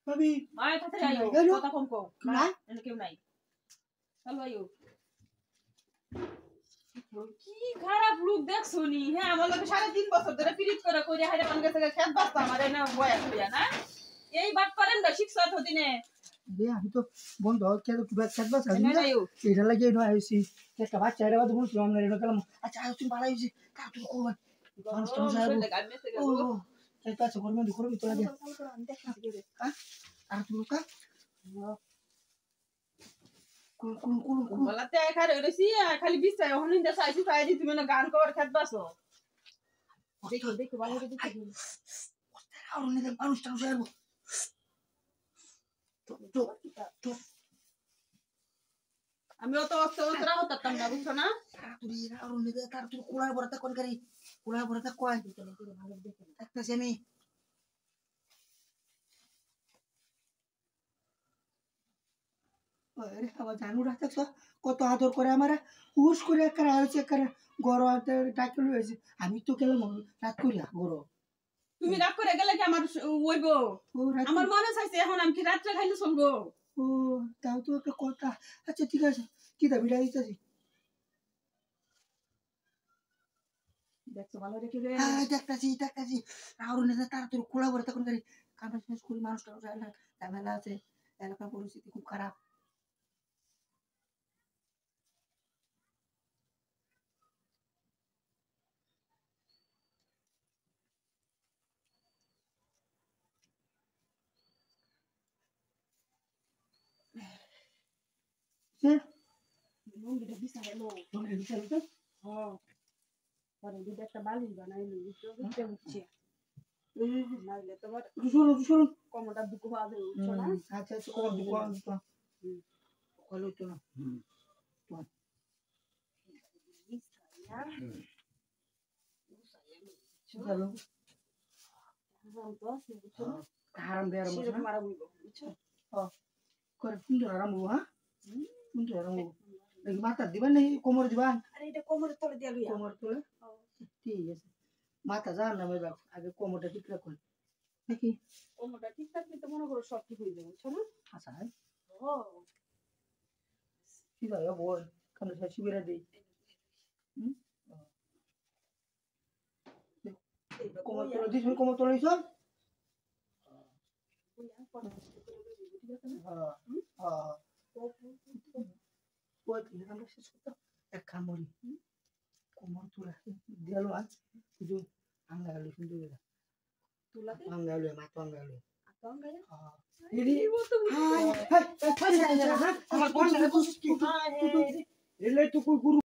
ভাবি আয় তাড়াতাড়ি আইও কথা কম কও না এনে কেউ নাই চলো আইও কি খারাপ লোক দেখছো নি হ্যাঁ আমার লগে 3.5 বছর ধরে পিরিত করে কইরা হাইরা মান গেছে খেত বাস্তা আমারে না বয়া কইয়া না এই বাট পারেন না শিক্ষা তো দিনে বে আমি তো বন্ধ কে তো কিবা খেত বাস আমি না এটা লাগি নো আইছি একটা বাচ্চা এর বাদ বলছিলাম আমরা এর গেলাম আচ্ছা তুমি বাড়াইছি তা তুমি কই মানুষ তো যাবো ও এই পাশে করবে দি করবি তো লাগে হ্যাঁ আর তুমি কা কোন বলাতে খারে রইছি খালি বিছায় হনিন দে চাইছি চাইছি তুমি না গান কর খেত বাসো দেখো দেখো ভালো করে দেখো আর উনি তো মানুষ তো যাবো তো আমি অত অতরা হতাম না বুঝছো না তুই আর উনি তো তার তুই কোলা বড়টা কোন করি কোলা বড়টা কয় ভালো দেখো একটা সেমি আরে আমার জানু রাখছ কত আদর করে আমারে হুশ করে করে আইছে করে গরতে ডাকি লইছে আমি তো গেলাম রাত কইরা গর তুমি রাগ করে গেলে কি আমার হইবো আমার মনে চাইছে এখন আমি কি রাত্রে খাইলে চলবো ও তাও তো একটা কথা আচ্ছা ঠিক আছে কি দাবি দিতেছি দেখছো ভালো রেখে রে হ্যাঁ দেখতাছি আর উনি তার তোর কোলা বড়টা কোন করি কাম শেষ করি মানুষটা ঝামেলা আছে এলাকার পরিস্থিতি খুব খারাপ লঙ্গিটা বিছাই লো তোমরা বিচার তো হ্যাঁ পরে দুটো একটা বালিশ বানাইলি বুঝতে বুঝছে নাইলে তোমার শুনুন কমটা দুঃখ পাবে বুঝছো না আচ্ছা কোন দুঃখ তো কল তো না চলো হারাম দে আরাম সেরকম আরাম হইব বুঝছো করে সুন্দর আরাম হবো হ্যাঁ সুন্দর আরাম হবো দেখি মাথা দিবেন নাকি কোমর দিবেন আরে এটা কোমরের তলে দিয়া লইয়া কোমর তোলে ঠিক আছে মাথা যান না মেবা আগে কোমরটা ঠিক রাখুন নাকি কোমরটা ঠিক থাকলে তো মনে করো সব ঠিক হয়ে যাবে বুঝছো না আচ্ছা ও ঠিক আছে বল কারণ সে শিবিরা দেই কোমর তোলে দিস কোমর তোলে সব এক কামড়ি কোমর তোলা দিয়াল আজ শুধু আঙ্গা গেল সুন্দর তুলাতে আঙ্গা গেল মাথা আঙ্গা গেল আঙ্গা আমার কোন